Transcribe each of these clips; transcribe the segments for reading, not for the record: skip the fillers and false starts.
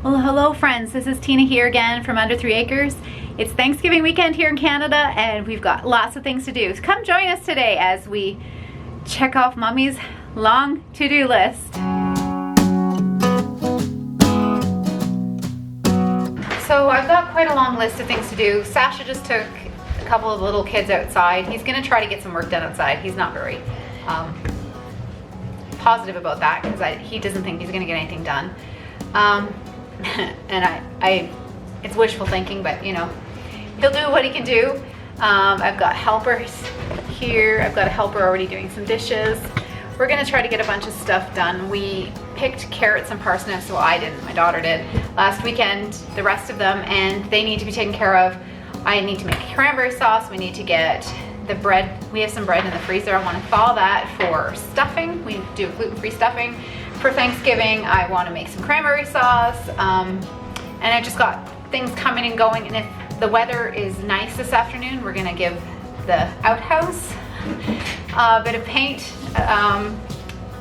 Well, hello friends, this is Tina here again from Under 3 Acres. It's Thanksgiving weekend here in Canada and we've got lots of things to do. So come join us today as we check off Mommy's long to-do list. So I've got quite a long list of things to do. Sasha just took a couple of little kids outside. He's gonna try to get some work done outside. He's not very positive about that because he doesn't think he's gonna get anything done. And it's wishful thinking, but you know, he'll do what he can do. I've got helpers here. I've got a helper already doing some dishes. We're gonna try to get a bunch of stuff done. We picked carrots and parsnips, well I didn't, my daughter did, last weekend, the rest of them, and they need to be taken care of. I need to make cranberry sauce. We need to get the bread. We have some bread in the freezer. I wanna thaw that for stuffing. We do gluten-free stuffing. For Thanksgiving, I want to make some cranberry sauce, and I just got things coming and going, and if the weather is nice this afternoon, we're gonna give the outhouse a bit of paint, and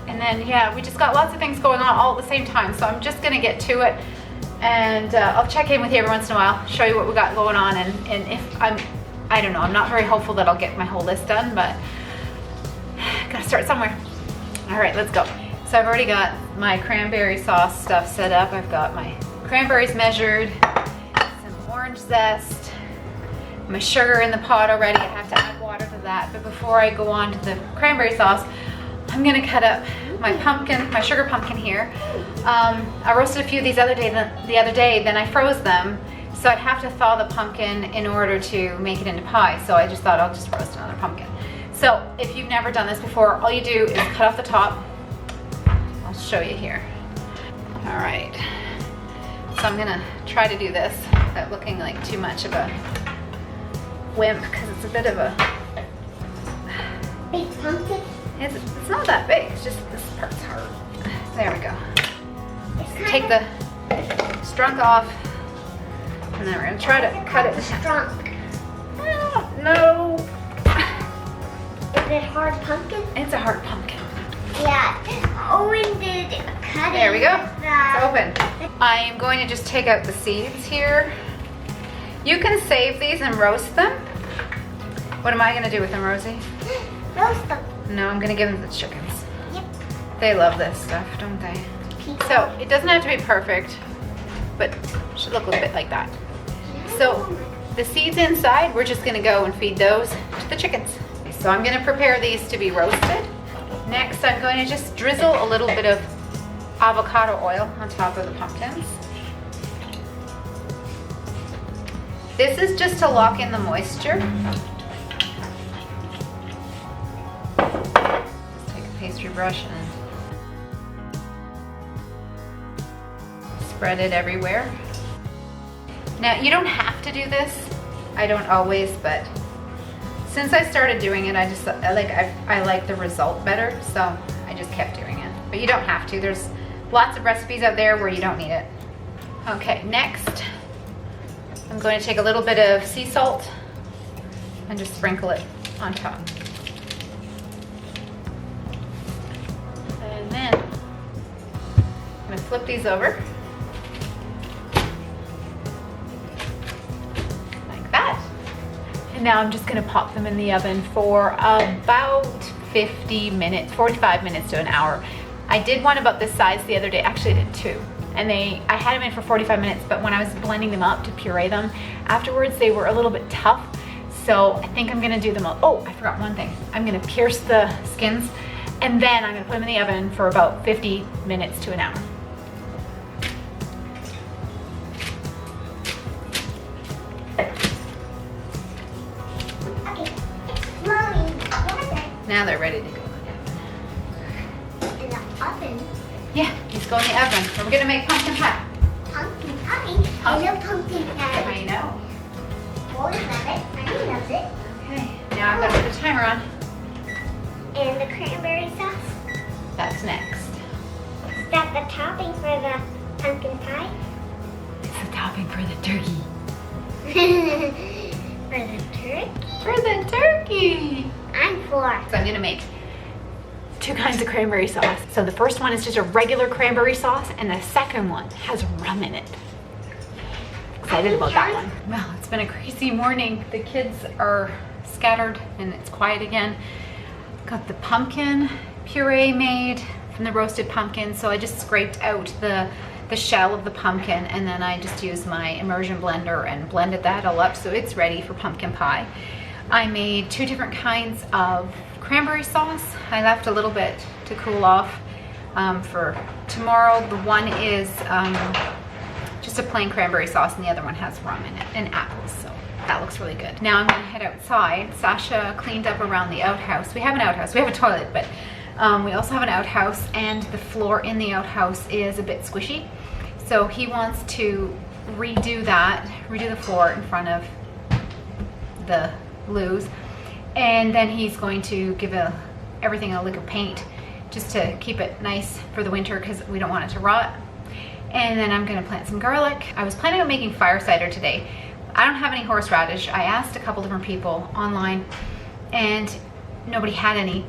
then yeah, we just got lots of things going on all at the same time, so I'm just gonna get to it, and I'll check in with you every once in a while, show you what we got going on, and if I don't know, I'm not very hopeful that I'll get my whole list done, but gotta start somewhere. All right, let's go. So I've already got my cranberry sauce stuff set up. I've got my cranberries measured, some orange zest, my sugar in the pot already. I have to add water to that. But before I go on to the cranberry sauce, I'm gonna cut up my pumpkin, my sugar pumpkin here. I roasted a few of these the other day, then I froze them. So I'd have to thaw the pumpkin in order to make it into pie. So I just thought I'll just roast another pumpkin. So if you've never done this before, all you do is cut off the top. I'll show you here. All right, so I'm gonna try to do this without looking like too much of a wimp because it's a bit of a big pumpkin. It's not that big. It's just this part's hard. There we go. Take the strunk off, and then we're gonna try to cut it. Strunk. No. Is it hard pumpkin? It's a hard pumpkin. Yeah. Owen did cut it. There we go. It's open. I am going to just take out the seeds here. You can save these and roast them. What am I going to do with them, Rosie? Roast them. No, I'm going to give them to the chickens. Yep. They love this stuff, don't they? So it doesn't have to be perfect, but it should look a little bit like that. So the seeds inside, we're just going to go and feed those to the chickens. So I'm going to prepare these to be roasted. Next, I'm going to just drizzle a little bit of avocado oil on top of the pumpkins. This is just to lock in the moisture. Just take a pastry brush and spread it everywhere. Now, you don't have to do this. I don't always, but since I started doing it, I like the result better, so I just kept doing it. But you don't have to. There's lots of recipes out there where you don't need it. Okay, next, I'm going to take a little bit of sea salt and just sprinkle it on top. And then I'm going to flip these over. Now I'm just gonna pop them in the oven for about 50 minutes, 45 minutes to an hour. I did one about this size the other day, actually I did two. And I had them in for 45 minutes, but when I was blending them up to puree them, afterwards they were a little bit tough. So I think I'm gonna do them, oh, I forgot one thing. I'm gonna pierce the skins and then I'm gonna put them in the oven for about 50 minutes to an hour. Now they're ready to go in the oven. Yeah, let's go in the oven. We're gonna make pumpkin pie. Pumpkin pie? I love pumpkin pie. I know. Boys love it. I love it. Okay, now I'm gonna put the timer on. And the cranberry sauce? That's next. Is that the topping for the pumpkin pie? It's the topping for the turkey. For the turkey? For the turkey. I'm for. So I'm gonna make two kinds of cranberry sauce. So the first one is just a regular cranberry sauce, and the second one has rum in it. Excited about that one. Well, it's been a crazy morning. The kids are scattered and it's quiet again. Got the pumpkin puree made from the roasted pumpkin. So I just scraped out the shell of the pumpkin, and then I just used my immersion blender and blended that all up so it's ready for pumpkin pie. I made two different kinds of cranberry sauce. I left a little bit to cool off for tomorrow. The one is just a plain cranberry sauce, and the other one has rum in it and apples, so that looks really good. Now I'm gonna head outside. Sasha cleaned up around the outhouse. We have an outhouse, we have a toilet, but we also have an outhouse, and the floor in the outhouse is a bit squishy. So he wants to redo the floor in front of the loos, and then he's going to give everything a lick of paint just to keep it nice for the winter because we don't want it to rot. And then I'm gonna plant some garlic. I was planning on making fire cider today. I don't have any horseradish. I asked a couple different people online and nobody had any.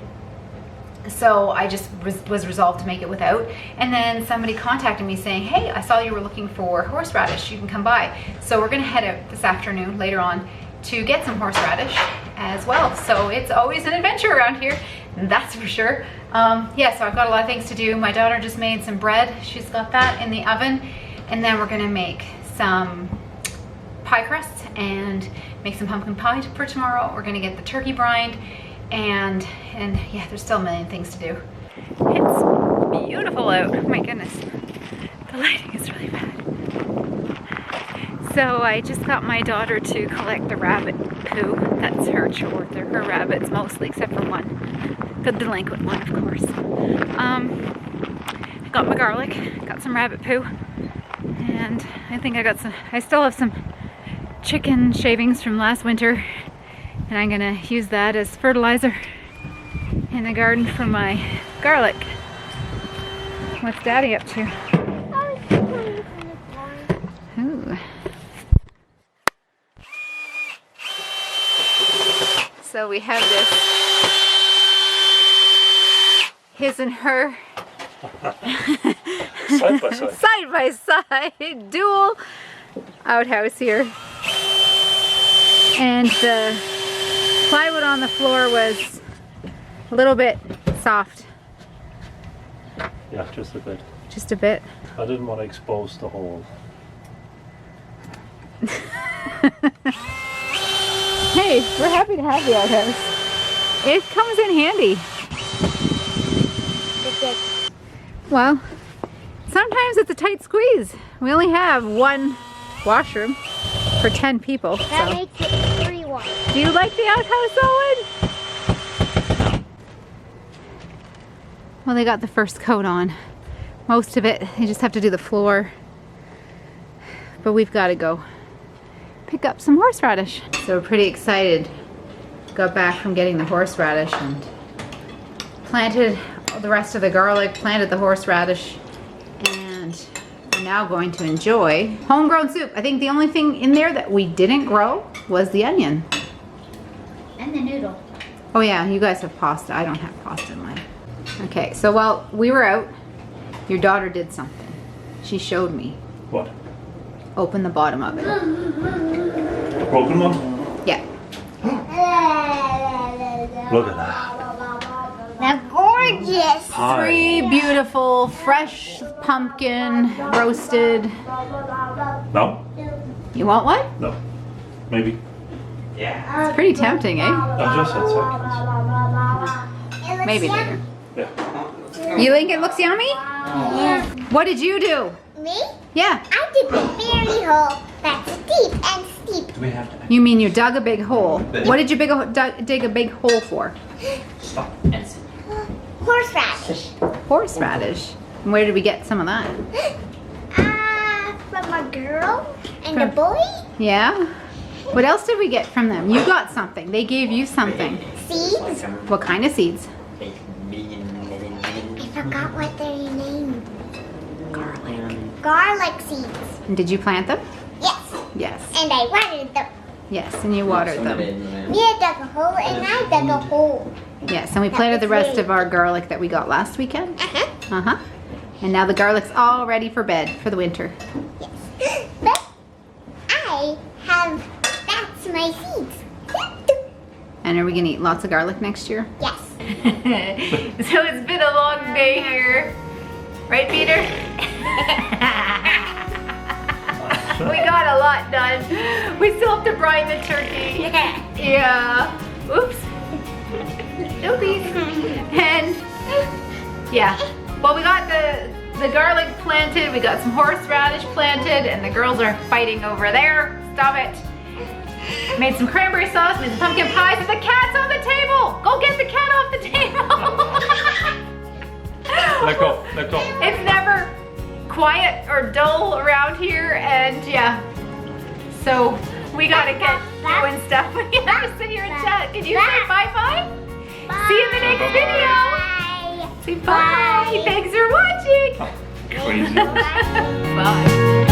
So I just was resolved to make it without. And then somebody contacted me saying, hey, I saw you were looking for horseradish. You can come by. So we're gonna head out this afternoon later on to get some horseradish as well. So it's always an adventure around here, that's for sure. Yeah, so I've got a lot of things to do. My daughter just made some bread. She's got that in the oven. And then we're gonna make some pie crusts and make some pumpkin pie for tomorrow. We're gonna get the turkey brined, and yeah, there's still a million things to do. It's beautiful out. Oh my goodness, the lighting is really bad. So I just got my daughter to collect the rabbit poo. That's her chore. They're her rabbits mostly, except for one, the delinquent one, of course. I got my garlic, got some rabbit poo, and I think I still have some chicken shavings from last winter, and I'm gonna use that as fertilizer in the garden for my garlic. What's Daddy up to? Ooh. So we have this his and her side by side. Side by side dual outhouse here. And the plywood on the floor was a little bit soft. Yeah, just a bit. Just a bit. I didn't want to expose the hole. Hey, we're happy to have the outhouse. It comes in handy. Well, sometimes it's a tight squeeze. We only have one washroom for 10 people. That So. makes it 3-1. Do you like the outhouse, Owen? Well, they got the first coat on. Most of it, they just have to do the floor. But we've got to go pick up some horseradish. So we're pretty excited. Got back from getting the horseradish and planted the rest of the garlic, planted the horseradish, and we're now going to enjoy homegrown soup. I think the only thing in there that we didn't grow was the onion. And the noodle. Oh yeah, you guys have pasta. I don't have pasta in mine. Okay, so while we were out, your daughter did something. She showed me. What? Open the bottom of it. Broken one? Yeah. Look at that. They're gorgeous. Pie. 3 beautiful, fresh pumpkin, roasted. No? You want one? No. Maybe. It's pretty tempting, eh? I just had seconds. Maybe later. Yeah. You think it looks yummy? Yeah. What did you do? Me? Yeah. I did the berry hole that's deep and steep. Do we have to You mean you dug a big hole. What did you dig a big hole for? stop? Horseradish. Horseradish. And where did we get some of that? From a girl and a boy. Yeah? What else did we get from them? You got something. They gave you something. Seeds. What kind of seeds? I forgot what they're named. Garlic. Garlic seeds. And did you plant them? Yes. Yes. And I watered them. Yes, and you watered them. Mia dug a hole and I dug a hole. Yes, and we planted the rest of our garlic that we got last weekend. Uh-huh. And now the garlic's all ready for bed for the winter. Yes. But that's my seeds. And are we gonna eat lots of garlic next year? Yes. So it's been a long day here. Right, Peter? We got a lot done. We still have to brine the turkey. Yeah. Oops. Oopies. And yeah. Well, we got the garlic planted. We got some horseradish planted, and the girls are fighting over there. Stop it. Made some cranberry sauce, made some pumpkin pies, and the cat's on the table. Go get the cat off the table. Let go, let go. It's never quiet or dull around here, and yeah. So we gotta get doing stuff. We gotta sit here and chat. Can you say bye-bye? See you in the next video. Bye. Say bye. Thanks for watching. Crazy. Bye.